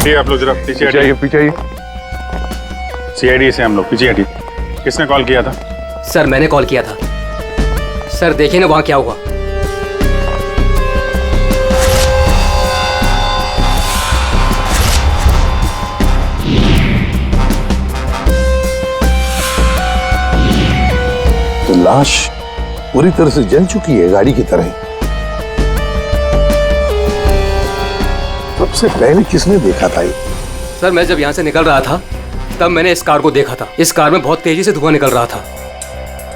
हटिए आप लोग, जरा पीछे हटिए। पीछे आइए। सीआईडी से हम लोग, पीछे हटिए। किसने कॉल किया था? सर मैंने कॉल किया था। सर देखिए ना वहां क्या हुआ। तो लाश पूरी तरह से जल चुकी है, गाड़ी की तरह। सबसे पहले किसने देखा था ये? सर मैं जब यहाँ से निकल रहा था तब मैंने इस कार को देखा था। इस कार में बहुत तेजी से धुआं निकल रहा था।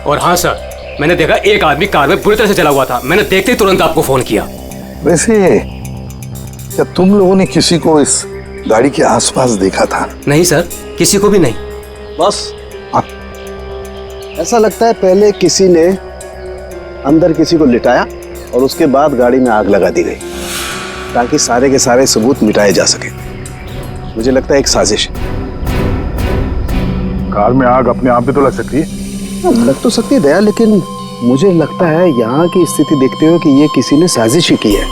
और हाँ सर, मैंने देखा एक आदमी कार में बुरी तरह से जला हुआ था। मैंने देखते ही तुरंत आपको फोन किया। वैसे क्या तुम लोगों ने किसी को इस गाड़ी के आसपास देखा था? नहीं सर, किसी को भी नहीं। बस ऐसा लगता है पहले किसी ने अंदर किसी को लिटाया और उसके बाद गाड़ी में आग लगा दी गई ताकि सारे के सारे सबूत मिटाए जा सके। मुझे लगता है एक साजिश है। कार में आग अपने आप भी तो लग सकती है। लग तो सकती है दया, लेकिन मुझे लगता है यहाँ की स्थिति देखते हुए कि ये किसी ने साजिश ही की है।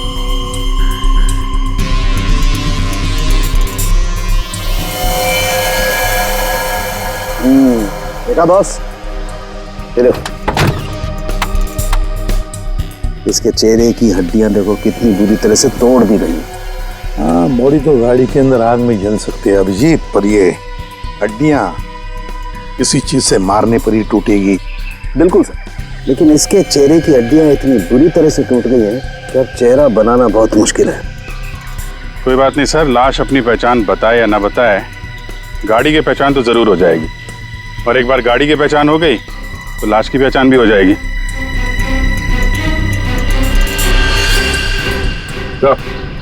देखा बॉस, ये देखो इसके चेहरे की हड्डियां देखो कितनी बुरी तरह से तोड़ दी गई। हाँ, बॉडी तो गाड़ी के अंदर आग में जल सकती है अभिजीत, पर ये हड्डियां किसी चीज से मारने पर ही टूटेगी। बिल्कुल सर, लेकिन इसके चेहरे की हड्डियां इतनी बुरी तरह से टूट गई हैं कि अब चेहरा बनाना बहुत मुश्किल है। कोई बात नहीं सर, लाश अपनी पहचान बताए या ना बताए, गाड़ी की पहचान तो जरूर हो जाएगी। और एक बार गाड़ी की पहचान हो गई तो लाश की पहचान भी हो जाएगी।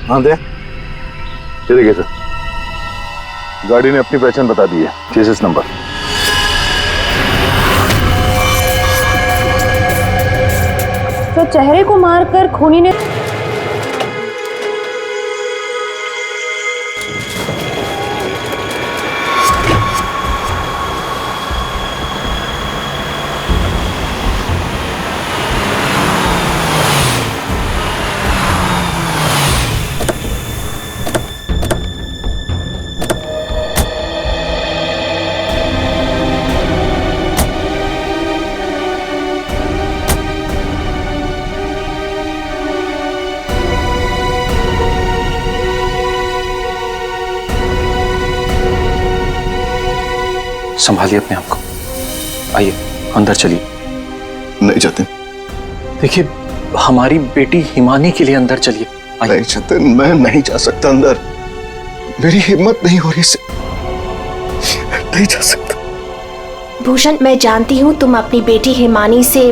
हाँ दे, ये देखिए सर, गाड़ी ने अपनी पहचान बता दी है, चेसिस नंबर। तो चेहरे को मारकर खूनी ने संभालिए अपने आप को। आइए अंदर चलिए। नहीं जाते। देखिए हमारी बेटी हिमानी के लिए अंदर चलिए। नहीं जतिन, मैं नहीं जा सकता अंदर। मेरी हिम्मत नहीं हो रही से नहीं जा सकता। भूषण, मैं जानती हूँ तुम अपनी बेटी हिमानी से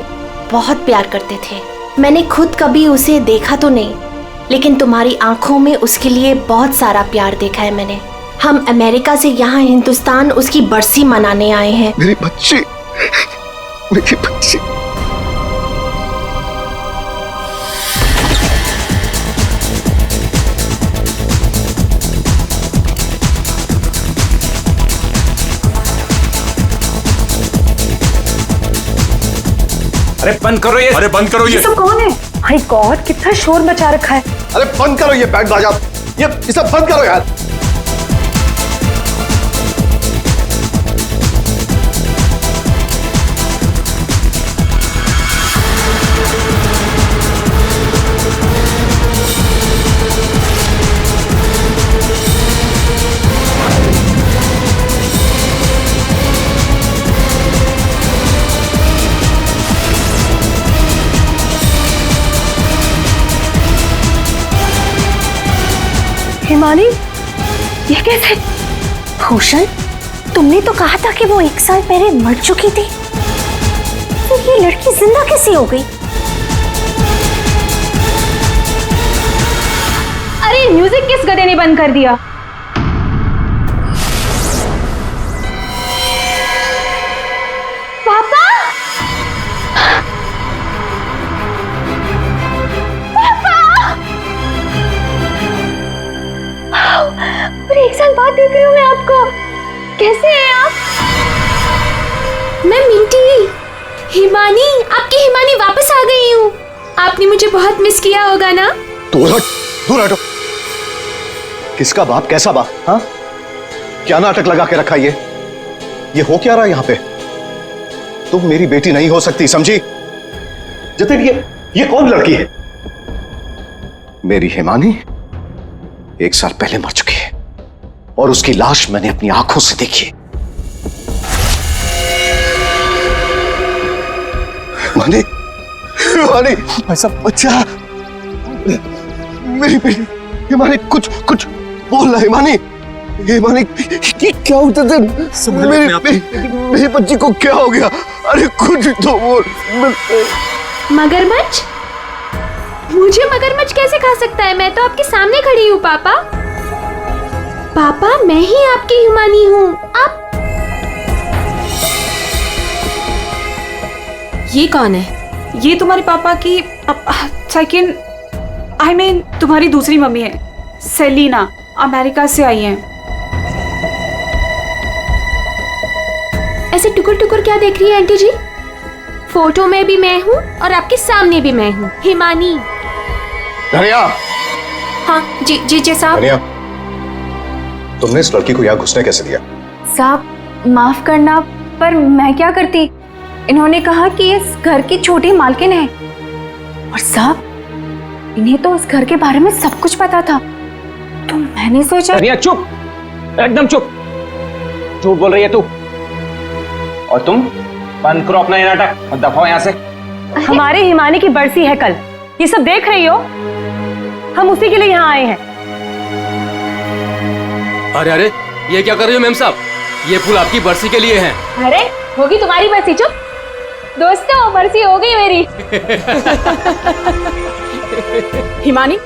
बहुत प्यार करते थे। मैंने खुद कभी उसे देखा तो नहीं, लेकिन तुम्हारी आंखों में उसके लिए बहुत सारा प्यार देखा है मैंने। हम अमेरिका से यहाँ हिंदुस्तान उसकी बरसी मनाने आए हैं। मेरी बच्ची, मेरी बच्ची। अरे बंद करो ये, अरे बंद करो ये। सब कौन है? माय गॉड, कितना शोर मचा रखा है। अरे बंद करो ये बैंड बाजा, ये सब बंद करो यार। हिमानी, ये कैसे? भूषण, तुमने तो कहा था कि वो 1 साल पहले मर चुकी थी, तो ये लड़की जिंदा कैसे हो गई? अरे म्यूजिक किस गधे ने बंद कर दिया? पापा! और 1 साल बाद देख रही हूँ मैं आपको। कैसे हैं आप? मैं मिंटी, हिमानी, आपकी हिमानी वापस आ गई हूँ। आपने मुझे बहुत मिस किया होगा ना? दूर हट, दूर हटो। किसका बाप, कैसा बाप? हाँ, क्या नाटक लगा के रखा ये हो क्या रहा है यहां पे? तुम मेरी बेटी नहीं हो सकती, समझी? जतिन, ये कौन लड़की है? मेरी हिमानी 1 साल पहले मर चुकी है और उसकी लाश मैंने अपनी आंखों से देखी। हिमानी, हिमानी, ऐसा बच्चा, मेरी बेटी हिमानी, कुछ बोल रहा। हिमानी, हिमानी, ये क्या होता था? मेरी बच्ची को क्या हो गया? अरे कुछ तो बोल। मगरमच्छ? मुझे मगरमच्छ कैसे खा सकता है? मैं तो आपके सामने खड़ी हूँ पापा। पापा, मैं ही आपकी हिमानी हूँ। आप ये कौन है? ये तुम्हारे पापा की सेकंड, आई मीन तुम्हारी दूसरी मम्मी है, सेलिना, अमेरिका से आई हैं। ऐसे टुकुर टुकुर क्या देख रही है आंटी जी? फोटो में भी मैं हूँ और आपके सामने भी मैं हूँ, हिमानी। धनिया। हाँ जी साहब। धनिया, तुमने इस लड़की को यहाँ घुसने कैसे दिया? साहब माफ करना, पर मैं क्या करती? इन्होंने कहा कि इस घर की छोटी मालकिन है, और साहब इन्हें तो इस घर के बारे में सब कुछ पता था, तो मैंने सोचा। धनिया चुप, एकदम चुप। झूठ बोल रही है तू। और तुम बंद करो अपना ये नाटक और दफाओ यहाँ से। हमारे हिमानी की बरसी है कल, ये सब देख रही हो? हम उसी के लिए यहाँ आए हैं। अरे ये क्या कर रही हो मैम साहब? ये फूल आपकी बरसी के लिए हैं। अरे होगी तुम्हारी बरसी। चुप दोस्तों, बरसी हो गई मेरी। हिमानी,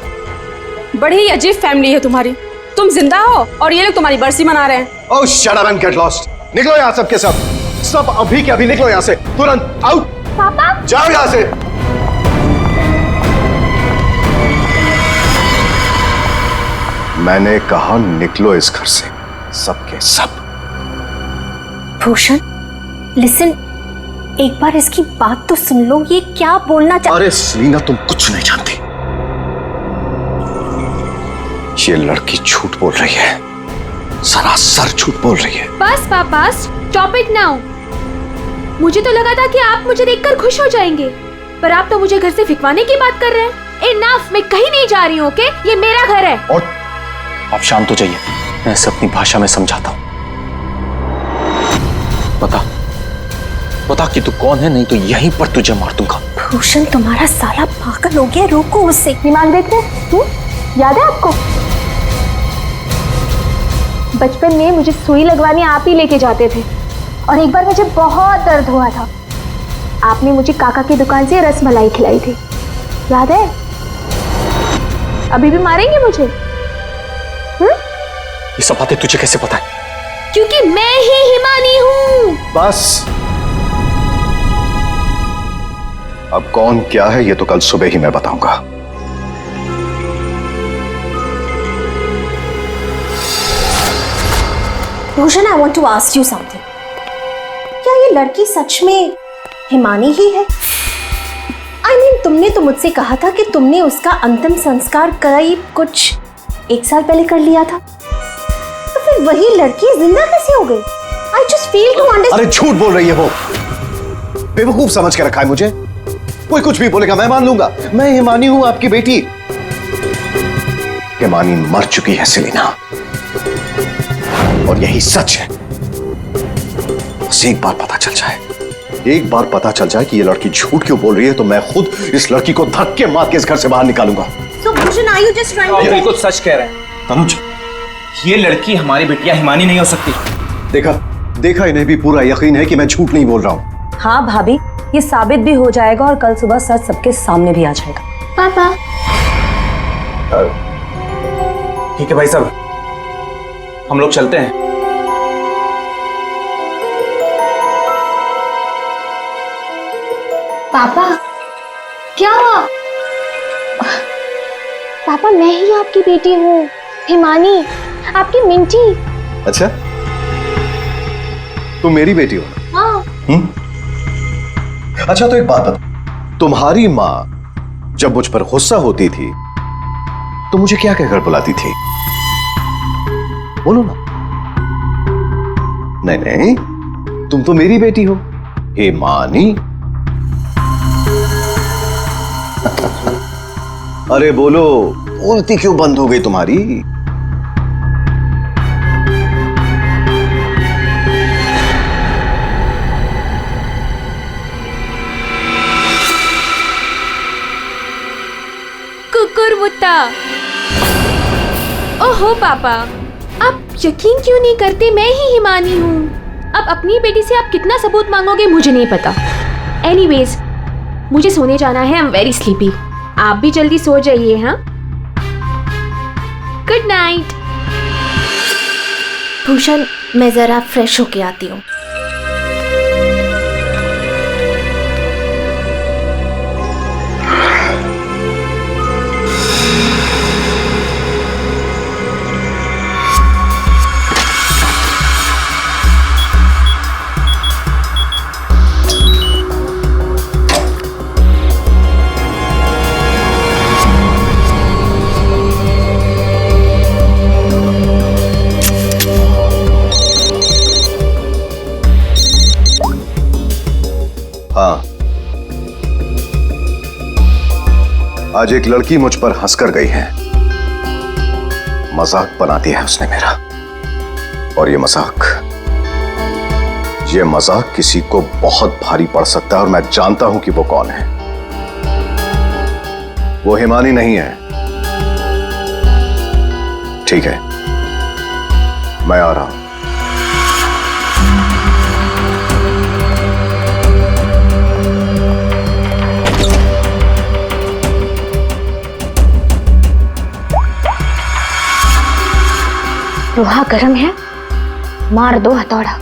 बड़ी ही अजीब फैमिली है तुम्हारी। तुम जिंदा हो और ये लोग तुम्हारी बरसी मना रहे हैं। Oh shut up and get lost. निकलो यहाँ सब के सब अभी के अभी निकलो यहाँ से, तुरंत आउट। पापा जाओ यहाँ से। मैंने कहा निकलो इस घर से, सबके सब। भूषण, लिसन, एक बार इसकी बात तो सुन लो, ये क्या बोलना अरे सेलिना, तुम कुछ नहीं जानती। ये लड़की झूठ बोल रही है, सरासर झूठ बोल रही है। बस पापा, स्टॉप इट नाउ। मुझे तो लगा था कि आप मुझे देखकर खुश हो जाएंगे, पर आप तो मुझे घर से फिकवाने की बात कर रहे हैं। इनफ, मैं कहीं नहीं जा रही हूँ, ओके? ये मेरा घर है। और आप शांत हो जाइए, मैं इसे अपनी भाषा में समझाता हूँ। बता कि तू कौन है, नहीं तो यहीं पर तुझे मार दूंगा। भूषण, तुम्हारा साला पागल हो गया, रोको उससे। दिमाग देख रहे? याद है आपको? बचपन में मुझे सुई लगवाने आप ही लेके जाते थे, और एक बार मुझे बहुत दर्द हुआ था। आपने मुझे काका की दुकान से रसमलाई खिलाई थी, याद है? अभी भी मारेंगे मुझे? ये सब बातें तुझे कैसे पता है? क्योंकि मैं ही हिमानी हूँ। बस, अब कौन क्या है ये तो कल सुबह ही मैं बताऊंगा। Bhushan, I want to ask you something. क्या ये लड़की सच में हिमानी ही है? I mean, तुमने तो मुझसे कहा था कि तुमने उसका अंतिम संस्कार करीब कुछ 1 साल पहले कर लिया था, तो फिर वही लड़की जिंदा कैसे हो गई? I just fail to understand। अरे झूठ बोल रही है वो, बेवकूफ समझ के रखा है मुझे। कोई कुछ भी बोलेगा मैं मान लूंगा। मैं हिमानी हूं, आपकी बेटी। हिमानी मर चुकी है सेलिना, और यही सच है। बस एक बार पता चल जाए, एक बार पता चल जाए कि ये लड़की झूठ क्यों बोल रही है, तो मैं खुद इस लड़की को धक्के मार के इस घर से बाहर निकालूंगा। So Bhushan, are you just trying to? ये बिल्कुल सच कह रहे हैं तनुज। ये लड़की हमारी बिटिया हिमानी नहीं हो सकती। देखा इन्हें भी पूरा यकीन है कि मैं झूठ नहीं बोल रहा हूँ। हाँ भाभी, ये साबित भी हो जाएगा और कल सुबह सच सबके सामने भी आ जाएगा। पापा ठीक है भाई साहब, हम लोग चलते हैं। पापा क्या? पापा, मैं ही आपकी बेटी हूँ, हिमानी, आपकी मिंटी। अच्छा, तुम मेरी बेटी हो? हाँ। अच्छा तो एक बात बता, तुम्हारी माँ जब मुझ पर गुस्सा होती थी तो मुझे क्या कहकर बुलाती थी? बोलो ना। नहीं नहीं, तुम तो मेरी बेटी हो, हिमानी। अरे बोलो, बोलती क्यों बंद हो गई तुम्हारी? कुकुरमुत्ता। ओहो पापा, आप यकीन क्यों नहीं करते मैं ही हिमानी हूँ। अब अपनी बेटी से आप कितना सबूत मांगोगे मुझे नहीं पता। एनीवेज, मुझे सोने जाना है। I am very sleepy. आप भी जल्दी सो जाइए। हाँ, गुड नाइट। भूषण, मैं जरा फ्रेश होके आती हूँ। हाँ, आज एक लड़की मुझ पर हंसकर गई है। मजाक बना दिया है उसने मेरा। और ये मजाक किसी को बहुत भारी पड़ सकता है, और मैं जानता हूं कि वो कौन है। वो हिमानी नहीं है। ठीक है, मैं आ रहा हूं। लोहा गर्म है, मार दो हथौड़ा।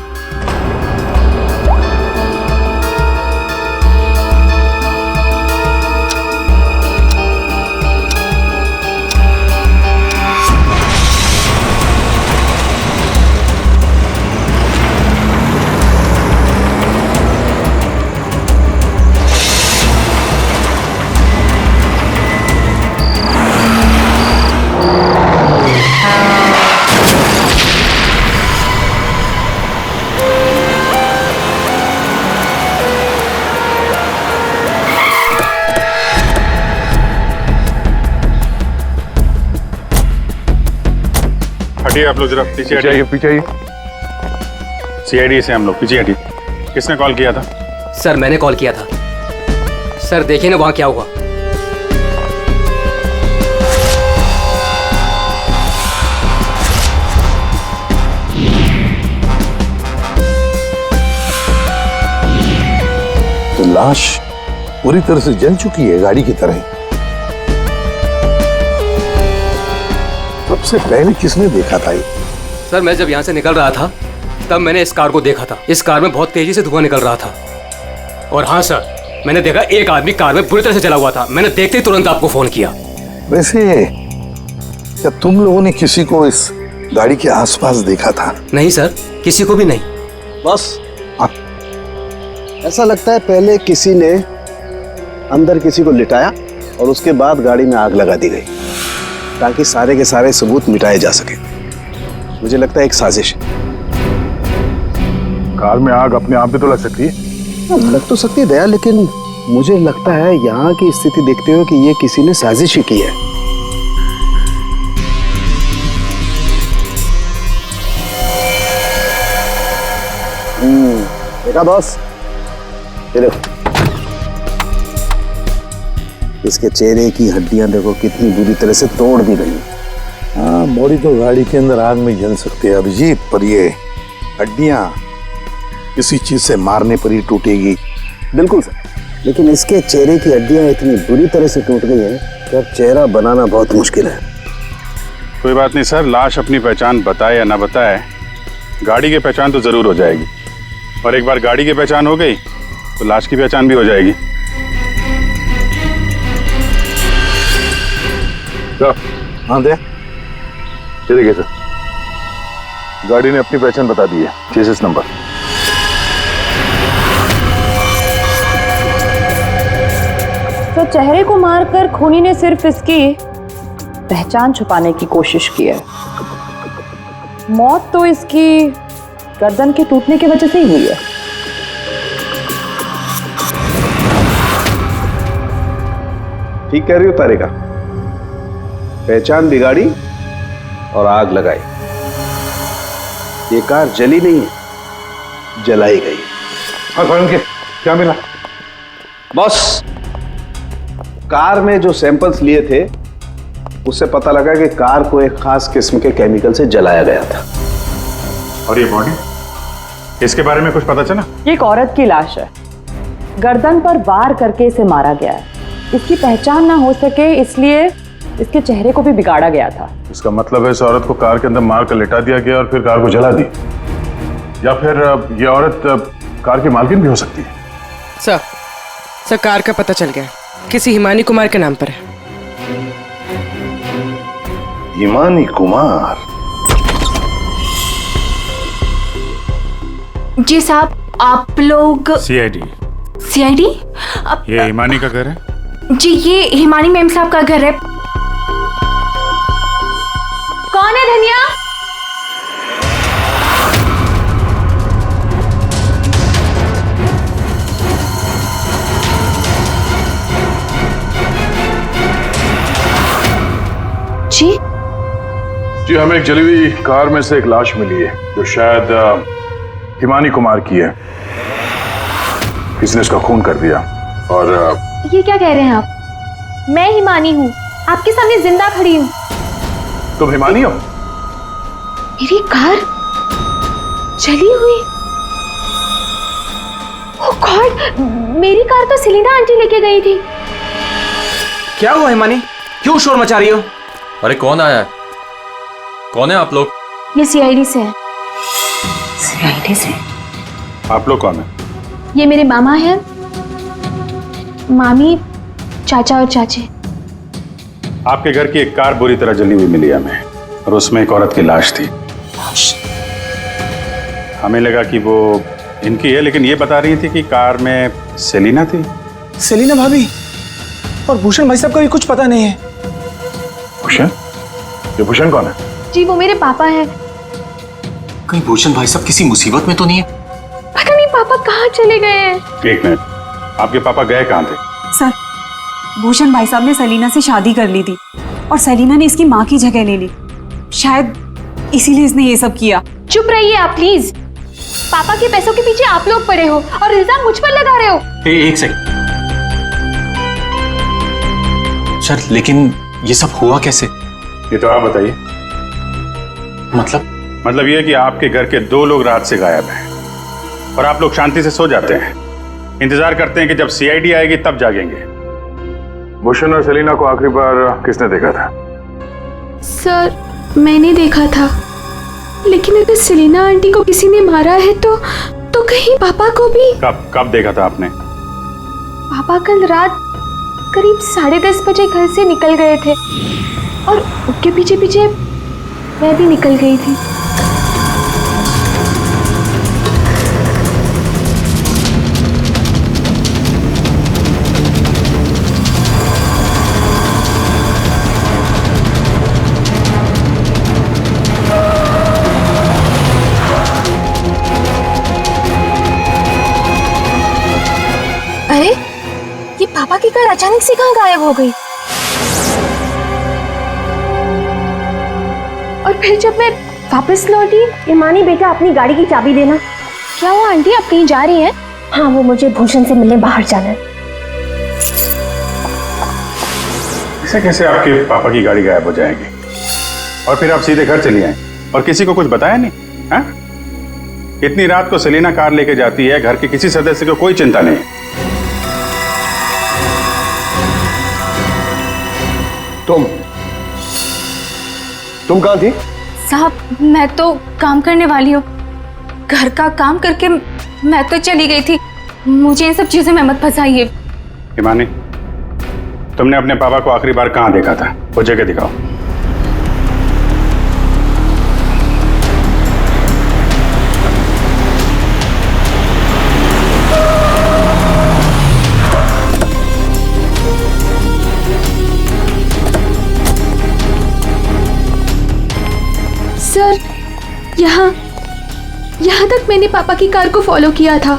हटिए आप लोग, जरा पीछे हटिए। पीछे आइए। सीआईडी से हम लोग, पीछे हटिए। किसने कॉल किया था? सर मैंने कॉल किया था। सर देखिए ना वहां क्या हुआ। तो लाश पूरी तरह से जल चुकी है, गाड़ी की तरह। सबसे पहले किसने देखा था ये? सर मैं जब यहाँ से निकल रहा था तब मैंने इस कार को देखा था। इस कार में बहुत तेजी से धुआं निकल रहा था। और हाँ सर, मैंने देखा एक आदमी कार में बुरी तरह से जला हुआ था। मैंने देखते ही तुरंत आपको फोन किया। वैसे क्या तुम लोगों ने किसी को इस गाड़ी के आसपास देखा था? नहीं सर, किसी को भी नहीं। बस ऐसा लगता है पहले किसी ने अंदर किसी को लिटाया और उसके बाद गाड़ी में आग लगा दी गई, ताकि सारे के सारे सबूत मिटाए जा सके। मुझे लगता है एक साजिश है। कार में आग अपने आप भी तो लग सकती है। लग तो सकती है दया, लेकिन मुझे लगता है यहाँ की स्थिति देखते हुए कि ये किसी ने साजिश ही की है। देखा बॉस, ये देखो, इसके चेहरे की हड्डियां देखो कितनी बुरी तरह से तोड़ दी गई। हाँ, बॉडी तो गाड़ी के अंदर आग में जल सकती है अभिजीत, पर ये हड्डियां किसी चीज से मारने पर ही टूटेगी। बिल्कुल सर, लेकिन इसके चेहरे की हड्डियां इतनी बुरी तरह से टूट गई हैं कि अब चेहरा बनाना बहुत मुश्किल है। कोई बात नहीं सर, लाश अपनी पहचान बताए या ना बताए, गाड़ी की पहचान तो जरूर हो जाएगी। और एक बार गाड़ी की पहचान हो गई तो लाश की पहचान भी हो जाएगी। हाँ दे, ये देखिए सर, गाड़ी ने अपनी पहचान बता दी है, चेसिस नंबर। तो चेहरे को मारकर खूनी ने सिर्फ इसकी पहचान छुपाने की कोशिश की है। मौत तो इसकी गर्दन के टूटने की वजह से ही हुई है। ठीक कह रही हो तारिका, पहचान बिगाड़ी और आग लगाई। ये कार जली नहीं है, जलाई गई। क्या मिला? बॉस, कार में जो सैंपल्स लिए थे उससे पता लगा कि कार को एक खास किस्म के केमिकल से जलाया गया था। और ये बॉडी, इसके बारे में कुछ पता चला? ये एक औरत की लाश है, गर्दन पर वार करके इसे मारा गया है। इसकी पहचान ना हो सके इसलिए इसके चेहरे को भी बिगाड़ा गया था। इसका मतलब है इस औरत को कार के अंदर मार कर लिटा दिया गया और फिर कार को जला दी, या फिर ये औरत कार की मालकिन भी हो सकती है। सर कार का पता चल गया, किसी हिमानी कुमार के नाम पर है। हिमानी कुमार? जी साहब, आप लोग सीआईडी। सीआईडी? ये हिमानी का घर है? जी, ये हिमानी मैम साहब का घर है। कौन है धनिया? जी जी, हमें एक जली हुई कार में से एक लाश मिली है जो शायद हिमानी कुमार की है। किसी ने इसका खून कर दिया। और ये क्या कह रहे हैं आप? मैं हिमानी हूँ, आपके सामने जिंदा खड़ी हूँ। तुम हिमानी हो? मेरी कार जली हुई? ओह गॉड, मेरी कार तो सेलिना आंटी लेके गई थी। क्या हुआ हिमानी, क्यों शोर मचा रही हो? अरे कौन आया है? कौन है आप लोग? ये सीआईडी से है। सीआईडी से? आप लोग कौन है? ये मेरे मामा हैं, मामी, चाचा और चाची। आपके घर की एक कार बुरी तरह जली हुई मिली हमें, और उसमें एक औरत की लाश थी। हमें लगा कि वो इनकी है, लेकिन ये बता रही थी कि कार में सेलिना थी। सेलिना भाभी और भूषण भाई साहब का भी कुछ पता नहीं है। भूषण? ये भूषण कौन है? जी, वो मेरे पापा हैं। कहीं भूषण भाई साहब किसी मुसीबत में तो नहीं है? पता नहीं पापा कहाँ चले गए हैं। एक मिनट, आपके पापा गए कहाँ थे? सर, भूषण भाई साहब ने सेलिना से शादी कर ली थी और सेलिना ने इसकी माँ की जगह ले ली। शायद इसीलिए इसने ये सब किया। चुप रहिए आप प्लीज। पापा के पैसों के पीछे आप लोग पड़े हो और इल्जाम मुझ पर लगा रहे हो। एक सेकंड सर, लेकिन ये सब हुआ कैसे? ये तो आप बताइए। मतलब ये कि आपके घर के 2 लोग रात से गायब हैं और आप लोग शांति से सो जाते हैं, इंतजार करते हैं कि जब सीआईडी आएगी तब जागेंगे। भूषण और सेलिना को आखिरी बार किसने देखा था? सर, मैंने देखा था, लेकिन अगर सेलिना आंटी को किसी ने मारा है तो कहीं पापा को भी। कब देखा था आपने? पापा कल रात करीब 10:30 बजे घर से निकल गए थे और उनके पीछे पीछे मैं भी निकल गई थी। अरे, ये पापा की कार अचानक से कहाँ गायब हो गई? और फिर जब मैं वापस लौटी, हिमानी बेटा, अपनी गाड़ी की चाबी देना। क्या हुआ आंटी, आप कहीं जा रही हैं? हाँ, वो मुझे भूषण से मिलने बाहर जाना है। कैसे कैसे आपके पापा की गाड़ी गायब हो जाएगी और फिर आप सीधे घर चली आए और किसी को कुछ बताया नहीं? हाँ? इतनी रात को सेलिना कार लेके जाती है, घर के किसी सदस्य को कोई चिंता नहीं। तुम कहाँ थी? साहब, मैं तो काम करने वाली हूँ। घर का काम करके मैं तो चली गई थी। मुझे इन सब चीजों में मत फंसाइए। हिमानी, तुमने अपने पापा को आखिरी बार कहाँ देखा था? वो जगह दिखाओ। सर, यहाँ तक मैंने पापा की कार को फॉलो किया था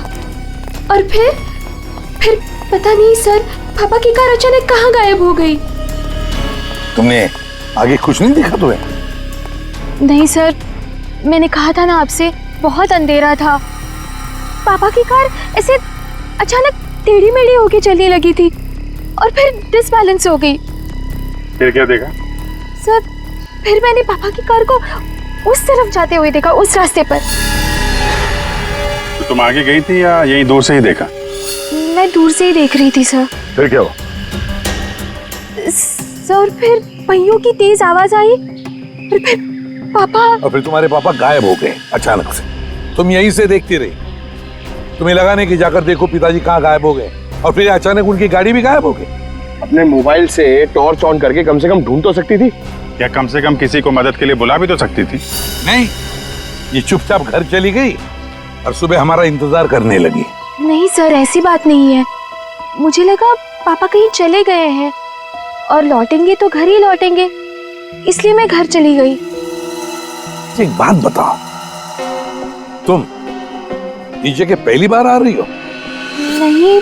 और फिर पता नहीं सर, पापा की कार अचानक कहाँ गायब हो गई। तुमने आगे कुछ नहीं देखा तुम्हें? नहीं सर, मैंने कहा था ना आपसे, बहुत अंधेरा था। पापा की कार ऐसे अचानक टेढ़ी मेढ़ी होके चलने लगी थी और फिर डिसबैलेंस हो गई। फिर क्या देखा? सर फिर मैंने पापा की कार को उस तरफ जाते हुए देखा, उस रास्ते पर। तो तुम आगे गई थी या यहीं दूर से ही देखा? मैं दूर से ही देख रही थी सर। फिर क्या हुआ? सर फिर पहियों की तेज आवाज आई और फिर पापा, और फिर तुम्हारे पापा गायब हो गए अचानक से। तुम यहीं से देखती रही, तुम्हें लगा नहीं कि जाकर देखो पिताजी कहाँ गायब हो गए, और फिर अचानक उनकी गाड़ी भी गायब हो गई। अपने मोबाइल से टॉर्च ऑन करके कम से कम ढूंढ तो सकती थी। या कम से कम किसी को मदद के लिए बुला भी तो सकती थी। नहीं, ये चुपचाप घर चली गई और सुबह हमारा इंतजार करने लगी। नहीं सर, ऐसी बात नहीं है। मुझे लगा पापा कहीं चले गए हैं और लौटेंगे तो घर ही लौटेंगे, इसलिए मैं घर चली गई। एक बात बताओ, तुम इस जगह पहली बार आ रही हो? नहीं,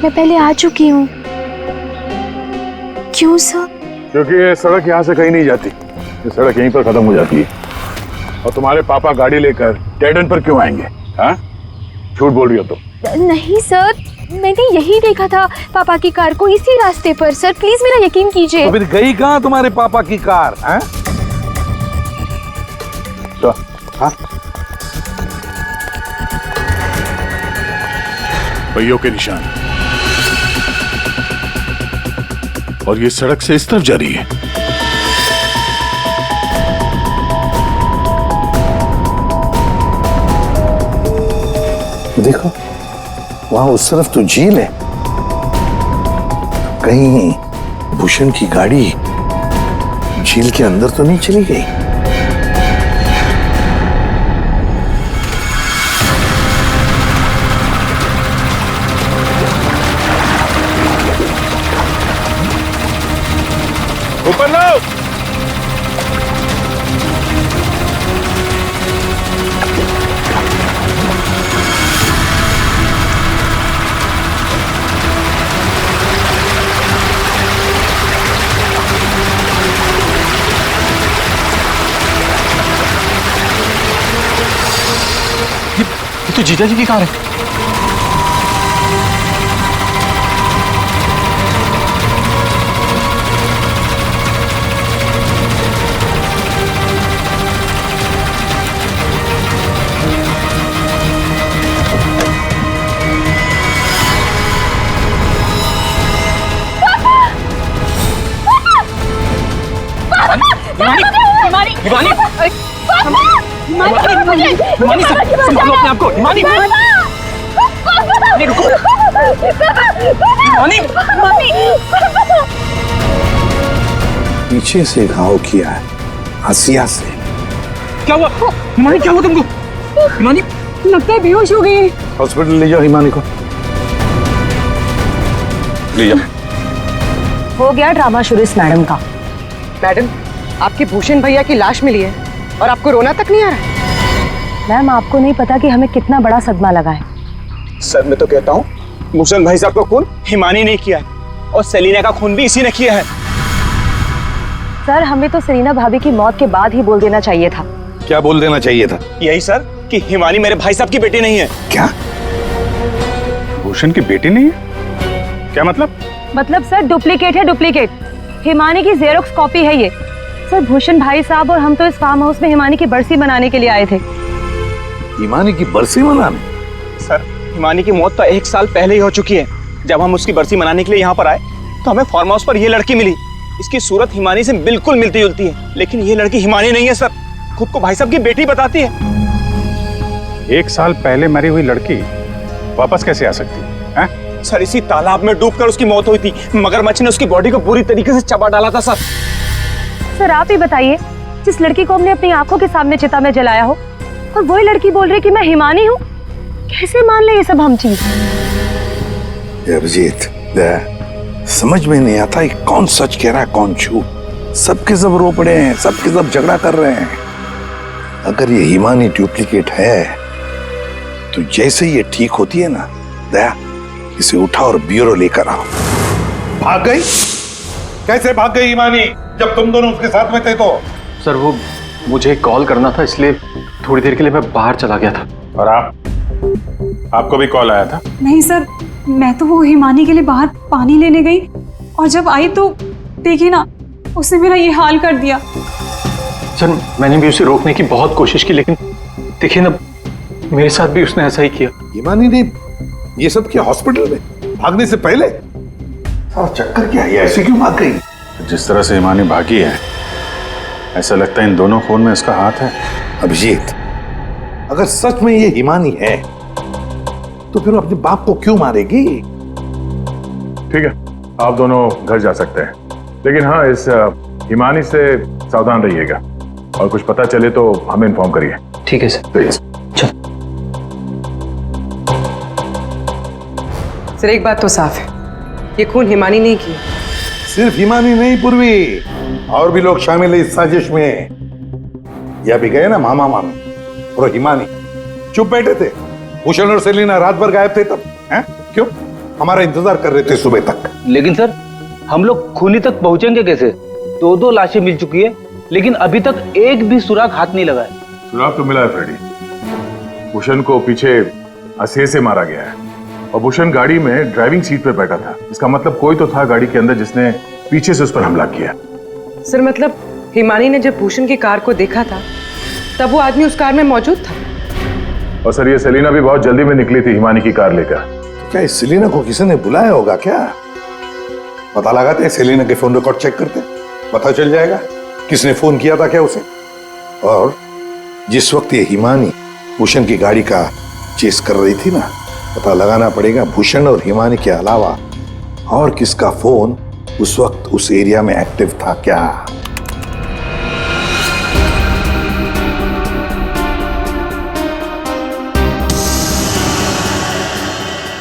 मैं पहले आ चुकी हूँ। क्यों सर? क्योंकि ये सड़क यहाँ से कहीं नहीं जाती, ये सड़क यहीं पर खत्म हो जाती है। और तुम्हारे पापा गाड़ी लेकर डेड एंड पर क्यों आएंगे? हाँ, झूठ बोल रही हो तुम। नहीं सर, मैंने यही देखा था पापा की कार को, इसी रास्ते पर। सर प्लीज मेरा यकीन कीजिए। तो फिर गई कहाँ तुम्हारे पापा की कार? हाँ? तो, हाँ? पहियों के निशान, और ये सड़क से इस तरफ जा रही है। देखो, वहां उस तरफ तो झील है, कहीं भूषण की गाड़ी झील के अंदर तो नहीं चली गई? ऊपर लो। ये तो जीजा जी की कार है। हिमानी, संभालो अपने आप को। हिमानी, रुको। हिमानी, पीछे से घाव किया है, हसिया से। क्या हुआ हिमानी? क्या हुआ तुमको? हिमानी लगता है बेहोश हो गई। हॉस्पिटल ले जाओ हिमानी को, ले जाओ। हो गया ड्रामा शुरू इस मैडम का। मैडम, आपके भूषण भैया की लाश मिली है और आपको रोना तक नहीं आ रहा है? मैम, आपको नहीं पता कि हमें कितना बड़ा सदमा लगा है। सर मैं तो कहता हूँ भूषण भाई साहब का खून हिमानी ने किया है और सेलिना का खून भी इसी ने किया है। सर, हमें तो सेलिना भाभी की मौत के बाद ही बोल देना चाहिए था। क्या बोल देना चाहिए था? यही सर कि हिमानी मेरे भाई साहब की बेटी नहीं है। क्या? भूषण की बेटी नहीं है? क्या मतलब? मतलब सर, डुप्लीकेट है, डुप्लीकेट। हिमानी की जेरोक्स कॉपी है ये। सर, भूषण भाई साहब और हम तो इस फार्म हाउस में हिमानी की बरसी मनाने के लिए आए थे। हिमानी की बरसी मनाने? सर, हिमानी की मौत तो 1 साल पहले ही हो चुकी है। जब हम उसकी बरसी मनाने के लिए यहाँ पर आए तो हमें फार्म हाउस पर ये लड़की मिली। इसकी सूरत हिमानी से बिल्कुल मिलती जुलती है, लेकिन ये लड़की हिमानी नहीं है सर, खुद को भाई साहब की बेटी बताती है। 1 साल पहले मरी हुई लड़की वापस कैसे आ सकती है? सर, इसी तालाब में डूबकर उसकी मौत हुई थी। मगरमच्छ ने उसकी बॉडी को पूरी तरीके से चबा डाला था। सर आप ही बताइए, जिस लड़की को हमने अपनी आंखों के सामने चिता में जलाया हो, और वही लड़की बोल रही कि मैं हिमानी हूँ। कैसे मान ले ये सब हम चीज? अभिजीत, समझ में नहीं आता कौन सच कह रहा है कौन झूठ। सबके सब रो पड़े हैं, सबके सब झगड़ा कर रहे हैं। अगर ये हिमानी डुप्लीकेट है तो जैसे ये ठीक होती है ना, दया इसे उठा और ब्यूरो लेकर आओ। भाग गई? कैसे भाग गई हिमानी जब तुम दोनों उसके साथ में थे तो? सर वो मुझे कॉल करना था, इसलिए थोड़ी देर के लिए मैं बाहर चला गया था। और आपको भी कॉल आया था? नहीं सर, मैं तो वो हिमानी के लिए बाहर पानी लेने गई और जब आई तो देखिए ना, उसने मेरा ये हाल कर दिया। सर मैंने भी उसे रोकने की बहुत कोशिश की, लेकिन देखिए ना, मेरे साथ भी उसने ऐसा ही किया। हिमानी ने ये सब किया हॉस्पिटल में भागने से पहले? सारा चक्कर क्या है, ऐसे क्यों भाग गई? जिस तरह से हिमानी भागी है, ऐसा लगता है इन दोनों खून में इसका हाथ है। अभिजीत, अगर सच में ये हिमानी है तो फिर वो अपने बाप को क्यों मारेगी? ठीक है, आप दोनों घर जा सकते हैं, लेकिन हाँ, इस हिमानी से सावधान रहिएगा और कुछ पता चले तो हमें इन्फॉर्म करिए। ठीक है सर। प्लीज। सर एक बात तो साफ है, ये खून हिमानी ने की। सिर्फ हिमानी नहीं पूर्वी, और भी लोग शामिल है इस साजिश में। यह भी गए ना मामा मामी और हिमानी चुप बैठे थे। भूषण और सेलिना रात भर गायब थे तब, हैं? क्यों? हमारा इंतजार कर रहे थे सुबह तक। लेकिन सर, हम लोग खूनी तक पहुंचेंगे कैसे? दो लाशें मिल चुकी है, लेकिन अभी तक एक भी सुराग हाथ नहीं लगा है। सुराग तो मिला है फ्रेडी। भूषण को पीछे असे से मारा गया है और भूषण गाड़ी में ड्राइविंग सीट पर बैठा था। इसका मतलब कोई तो था गाड़ी के अंदर जिसने पीछे से उस पर हमला किया। सर मतलब हिमानी ने जब भूषण की कार को देखा था तब वो आदमी उस कार में मौजूद था। और सर ये सेलिना भी बहुत जल्दी में निकली थी हिमानी की कार लेकर। तो क्या इस सेलिना को किसी ने बुलाया होगा क्या? पता लगाते हैं, सेलिना के फोन रिकॉर्ड चेक करते, पता चल जाएगा किसने फोन किया था क्या उसे। और जिस वक्त ये हिमानी भूषण की गाड़ी का चेस कर रही थी ना, पता लगाना पड़ेगा भूषण और हिमानी के अलावा और किसका फोन उस वक्त उस एरिया में एक्टिव था क्या।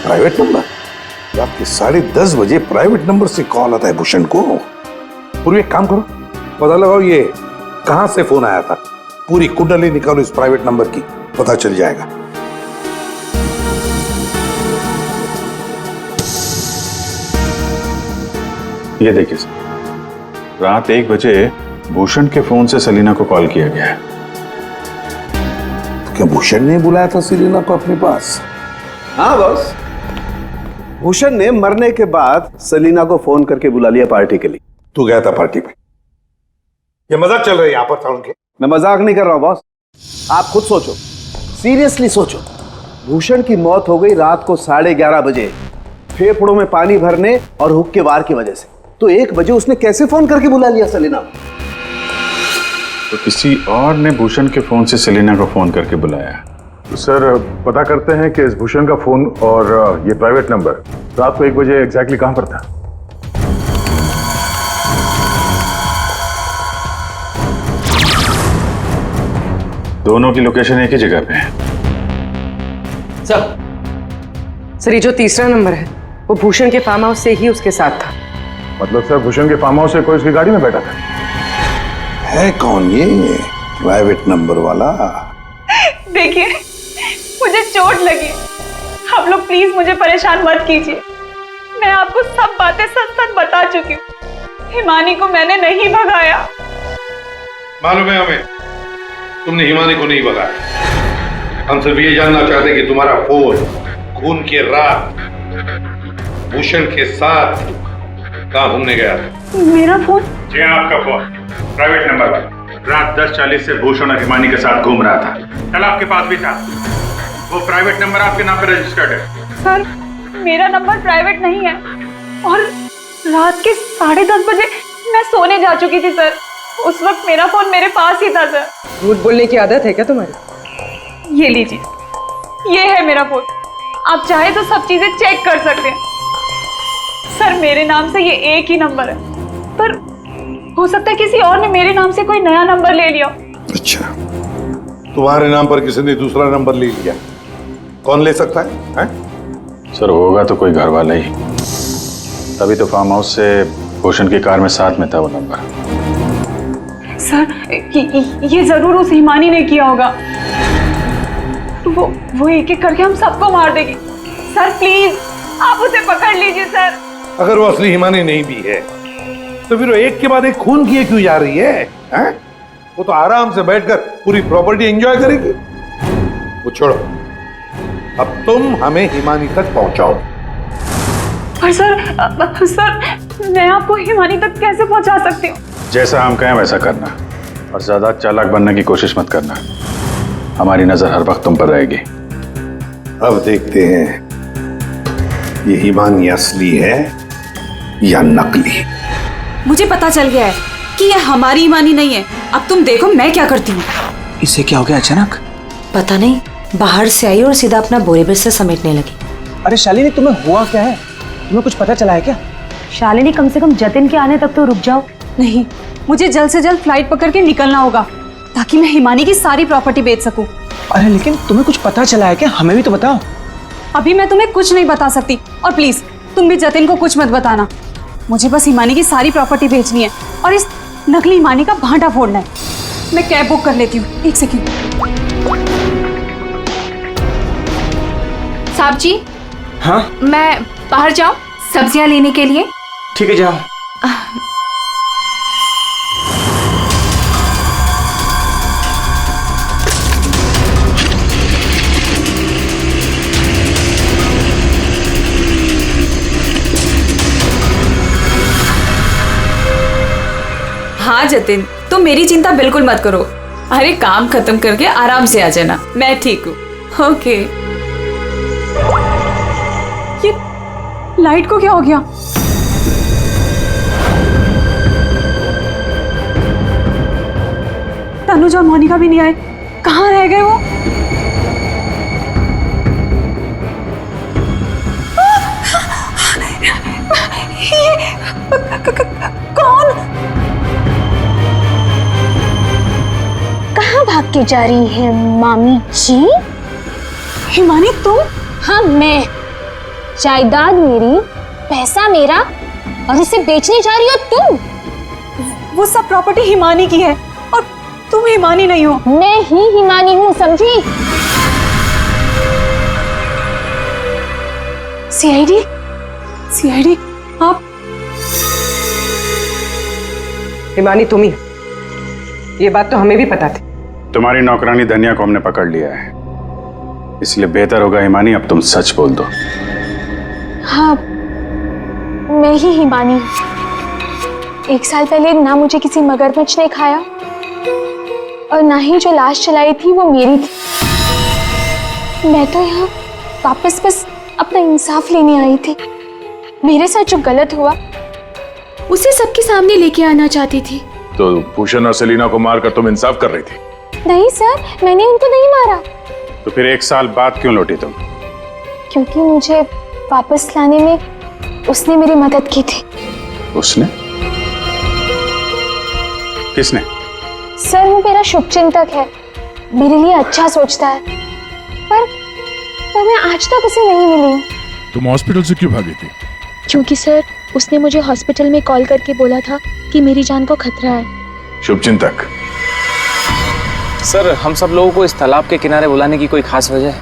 Private number? रात के 10:30 बजे प्राइवेट नंबर से कॉल आता है भूषण को। पूरी एक काम करो, पता लगाओ ये कहां से फोन आया था। पूरी कुंडली निकालो इस प्राइवेट नंबर की, पता चल जाएगा। ये देखिए सर, रात 1 बजे भूषण के फोन से सेलिना को कॉल किया गया है। तो क्या भूषण ने बुलाया था सेलिना को अपने पास? हाँ बॉस, भूषण ने मरने के बाद सेलिना को फोन करके बुला लिया पार्टी के लिए। तू गया था पार्टी में? ये मजाक चल रही है आपस में उनके? मैं मजाक नहीं कर रहा हूं बॉस, आप खुद सोचो, सीरियसली सोचो। भूषण की मौत हो गई रात को 11:30 बजे, फेफड़ों में पानी भरने और हुक्के वार की वजह से। तो 1 बजे उसने कैसे फोन करके बुला लिया सेलिना को? तो किसी और ने भूषण के फोन से सेलिना को फोन करके बुलाया। तो सर पता करते हैं कि इस भूषण का फोन और ये प्राइवेट नंबर रात को 1 बजे एग्जैक्टली कहां पर था। दोनों की लोकेशन एक ही जगह पे है। सर ये जो तीसरा नंबर है वो भूषण के फार्म हाउस से ही उसके साथ था। मतलब सर भूषण के फार्म हाउस से कोई उसकी गाड़ी में बैठा था। है कौन ये प्राइवेट नंबर वाला? देखिए, मुझे चोट लगी, आप लोग प्लीज मुझे परेशान मत कीजिए। मैं आपको सब बातें सच सच बता चुकी हूँ। हिमानी को मैंने नहीं भगाया। मालूम है हमें, तुमने हिमानी को नहीं भगाया। हम सिर्फ ये जानना चाहते कि तुम्हारा फोन खून की रात भूषण के साथ कहाँ घूमने गया था। मेरा फोन? जी आपका फोन प्राइवेट नंबर पर रात 10:40 से भूषण और हिमानी के साथ घूम रहा था। कल आपके पास भी था। वो प्राइवेट नंबर आपके नाम पर रजिस्टर्ड है। सर मेरा नंबर प्राइवेट नहीं है और रात के 10:30 बजे मैं सोने जा चुकी थी सर। उस वक्त मेरा फोन मेरे पास ही था सर। झूठ बोलने की आदत है क्या तुम्हारी? ये लीजिए, ये है मेरा फोन। आप चाहे तो सब चीजें चेक कर सकते हैं। सर मेरे नाम से ये एक ही नंबर है, पर हो सकता है किसी और ने मेरे नाम से कोई नया नंबर ले लिया। अच्छा, तुम्हारे नाम पर किसी ने दूसरा नंबर ले लिया? कौन ले सकता है? सर होगा तो कोई घर वाला ही, तभी तो फार्म हाउस से भूषण की कार में साथ में था वो नंबर। सर ये जरूर उस हिमानी ने किया होगा। वो एक एक करके हम सबको मार देगी। सर प्लीज आप उसे पकड़ लीजिए सर। अगर वो असली हिमानी नहीं भी है तो फिर वो एक के बाद एक खून किए क्यों जा रही है, हैं? वो तो आराम से बैठकर पूरी प्रॉपर्टी एंजॉय करेगी। वो छोड़ो, अब तुम हमें हिमानी तक पहुंचाओ। पर सर मैं आपको हिमानी तक कैसे पहुंचा सकती हूँ? जैसा हम कहें वैसा करना, और ज्यादा चालाक बनने की कोशिश मत करना। हमारी नजर हर वक्त तुम पर रहेगी। अब देखते हैं ये हिमानी असली है या नकली। मुझे पता चल गया है कि ये हमारी हिमानी नहीं है। अब तुम देखो मैं क्या करती हूँ। इसे क्या हो गया अचानक? पता नहीं, बाहर से आई और सीधा अपना बोरे बिस्तर समेटने लगी। अरे शालिनी तुम्हें हुआ क्या है? तुम्हें कुछ पता चला है क्या? शालिनी कम से कम जतिन के आने तक तो रुक जाओ। नहीं, मुझे जल्द से जल्द फ्लाइट पकड़ के निकलना होगा ताकि मैं हिमानी की सारी प्रॉपर्टी बेच सकूं। अरे लेकिन तुम्हें कुछ पता चला है क्या? हमें भी तो बताओ। अभी मैं तुम्हें कुछ नहीं बता सकती, और प्लीज तुम भी जतिन को कुछ मत बताना। मुझे बस हिमानी की सारी प्रॉपर्टी बेचनी है और इस नकली हिमानी का भांटा फोड़ना है। मैं कैब बुक कर लेती हूँ, एक सेकेंड। साहब जी, हाँ मैं बाहर जाऊं सब्जियां लेने के लिए? ठीक है, जाओ। हाँ जतिन, तुम मेरी चिंता बिल्कुल मत करो। अरे काम खत्म करके आराम से आ जाना, मैं ठीक हूँ। ओके। ये लाइट को क्या हो गया? तनुज और मोनिका भी नहीं आए, कहाँ रह गए वो? कौन? कहाँ भाग के जा रही है मामी जी? हिमानी तुम? हाँ मैं। जायदाद मेरी, पैसा मेरा, और इसे बेचने जा रही हो तुम? वो सब प्रॉपर्टी हिमानी की है और तुम हिमानी नहीं हो। मैं ही हिमानी हूँ, समझी? सीआईडी आप? हिमानी तुम ही, ये बात तो हमें भी पता थी। तुम्हारी नौकरानी धनिया को हमने पकड़ लिया है, इसलिए बेहतर होगा हिमानी अब तुम सच बोल दो। हाँ मैं ही हिमानी हूँ। 1 साल पहले ना मुझे किसी मगरमच्छ ने खाया और ना ही जो लाश चलाई थी वो मेरी थी। मैं तो यहाँ वापस बस अपना इंसाफ लेने आई थी। मेरे साथ जो गलत हुआ उसे सबके सामने लेके आना चाहती थी। तो भूषण और सेलिना को मारकर तुम इंसाफ कर रही थी? नहीं सर, मैंने उनको नहीं मारा। तो फिर 1 साल बाद क्यों लौटी तुम? क्योंकि मुझे वापस लाने में उसने मेरी मदद की थी। उसने? किसने? सर वो मेरा शुभचिंतक है, मेरे लिए अच्छा सोचता है, पर मैं आज तक उसे नहीं मिली हूँ। तुम हॉस्पिटल से क्यों भागी थी? क्योंकि सर उसने मुझे हॉस्पिटल में कॉल करके बोला था कि मेरी जान को खतरा है। शुभचिंतक? सर हम सब लोगों को इस तालाब के किनारे बुलाने की कोई खास वजह है?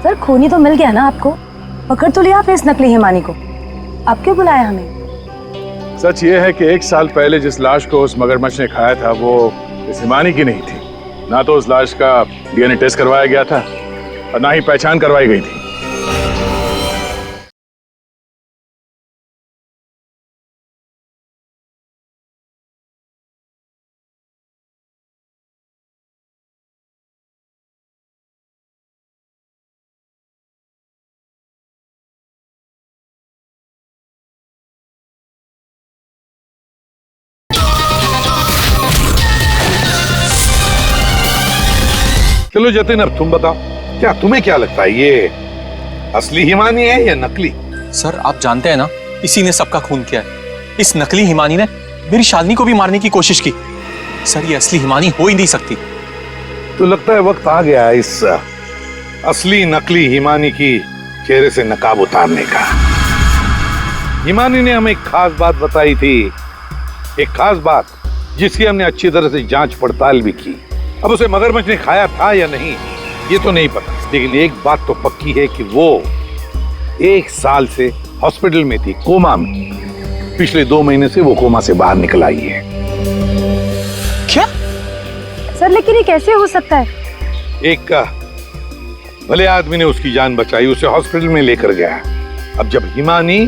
सर खूनी तो मिल गया ना आपको, पकड़ तो लिया आपने इस नकली हिमानी को, आप क्यों बुलाया हमें? सच ये है कि 1 साल पहले जिस लाश को उस मगरमच्छ ने खाया था वो इस हिमानी की नहीं थी। ना तो उस लाश का डीएनए टेस्ट करवाया गया था और ना ही पहचान करवाई गई थी। चलो जतिन, अब तुम बताओ, क्या तुम्हें क्या लगता है, ये असली हिमानी है या नकली? सर आप जानते हैं ना, इसी ने सबका खून किया है। इस नकली हिमानी ने मेरी शालिनी को भी मारने की कोशिश की। सर ये असली हिमानी हो ही नहीं सकती। तो लगता है वक्त आ गया इस असली नकली हिमानी की चेहरे से नकाब उतारने का। हिमानी ने हमें एक खास बात बताई थी, एक खास बात जिसकी हमने अच्छी तरह से जांच पड़ताल भी की। अब उसे मगरमच्छ ने खाया था या नहीं ये तो नहीं पता, लेकिन एक बात तो पक्की है कि वो 1 साल से हॉस्पिटल में थी, कोमा में। पिछले 2 महीने से वो कोमा से बाहर निकल आई है। क्या? सर लेकिन ये कैसे हो सकता है? एक का भले आदमी ने उसकी जान बचाई, उसे हॉस्पिटल में लेकर गया। अब जब हिमानी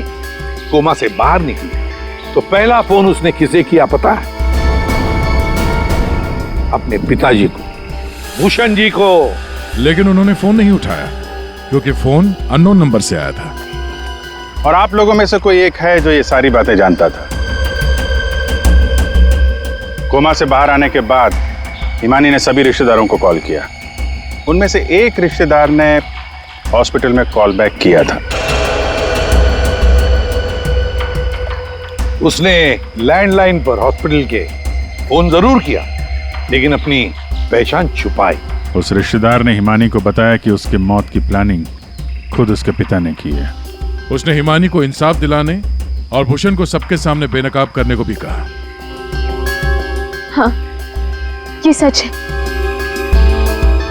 कोमा से बाहर निकली तो पहला फोन उसने किसे किया पता है? अपने पिताजी को, भूषण जी को। लेकिन उन्होंने फोन नहीं उठाया क्योंकि फोन अननोन नंबर से आया था। और आप लोगों में से कोई एक है जो ये सारी बातें जानता था। कोमा से बाहर आने के बाद हिमानी ने सभी रिश्तेदारों को कॉल किया। उनमें से एक रिश्तेदार ने हॉस्पिटल में कॉल बैक किया था। उसने लैंडलाइन पर हॉस्पिटल के फोन जरूर किया, लेकिन अपनी पहचान छुपाई। उस रिश्तेदार ने हिमानी को बताया कि उसके मौत की प्लानिंग खुद उसके पिता ने की है। उसने हिमानी को इंसाफ दिलाने और भूषण को सबके सामने बेनकाब करने को भी कहा। हाँ, ये सच है।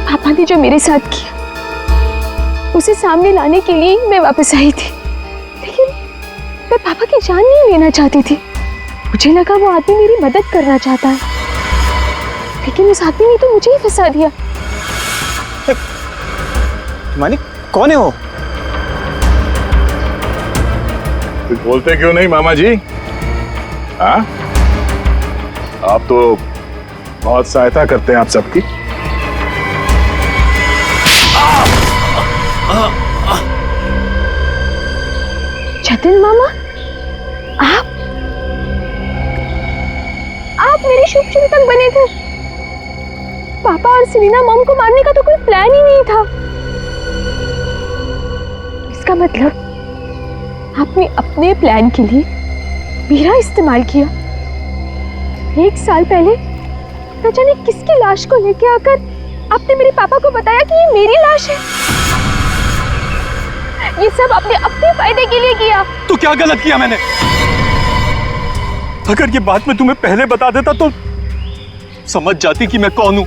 पापा ने जो मेरे साथ किया उसे सामने लाने के लिए मैं वापस आई थी, लेकिन मैं पापा की जान नहीं लेना चाहती थी। मुझे लगा वो आदमी मेरी मदद करना चाहता है, लेकिन उस आदमी ने तो मुझे ही फंसा दिया। हिमानी कौन है वो? कुछ बोलते क्यों नहीं मामा जी? हाँ, आप तो बहुत सहायता करते हैं आप सबकी। जतिन मामा, आप मेरे शुभ चिंतक बने थे। पापा और सेलिना मॉम को मारने का तो कोई प्लान ही नहीं था। इसका मतलब आपने अपने प्लान के लिए मेरा इस्तेमाल किया। 1 साल पहले न जाने किसकी लाश को लेके आकर आपने मेरे पापा को बताया कि ये मेरी लाश है। ये सब आपने अपने फायदे के लिए किया। तो क्या गलत किया मैंने? अगर ये बात मैं तुम्हें पहले बता देता तो समझ जाती कि मैं कौन हूं।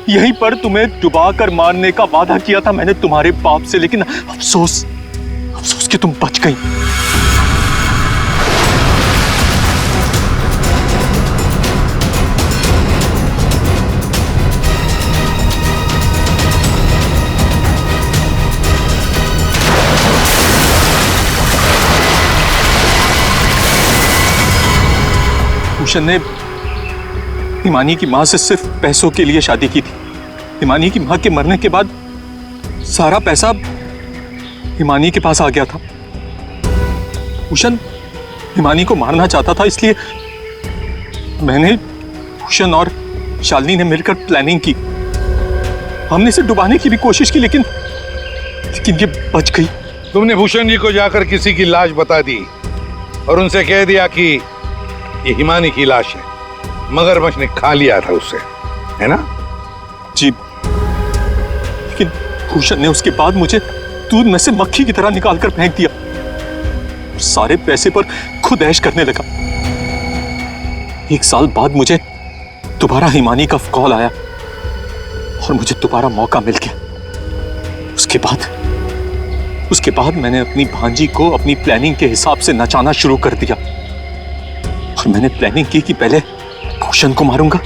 यहीं पर तुम्हें डुबा कर मारने का वादा किया था मैंने तुम्हारे बाप से, लेकिन अफसोस कि तुम बच गई। भूषण ने हिमानी की मां से सिर्फ पैसों के लिए शादी की थी। हिमानी की मां के मरने के बाद सारा पैसा हिमानी के पास आ गया था। भूषण हिमानी को मारना चाहता था, इसलिए मैंने, भूषण और शालिनी ने मिलकर प्लानिंग की। हमने इसे डुबाने की भी कोशिश की, लेकिन ये बच गई। तुमने भूषण जी को जाकर किसी की लाश बता दी और उनसे कह दिया कि ये हिमानी की लाश है, मगरमच्छ ने खा लिया था उसे, है ना? जी, लेकिन भूषण ने उसके बाद मुझे दूध में से मक्खी की तरह निकालकर फेंक दिया। सारे पैसे पर खुद ऐश करने लगा। 1 साल बाद मुझे दोबारा हिमानी का कॉल आया और मुझे दोबारा मौका मिल गया। उसके बाद मैंने अपनी भांजी को अपनी प्लानिंग के हिसाब से नचाना शुरू कर दिया। और मैंने प्लानिंग की कि पहले भूषण को मारूंगा,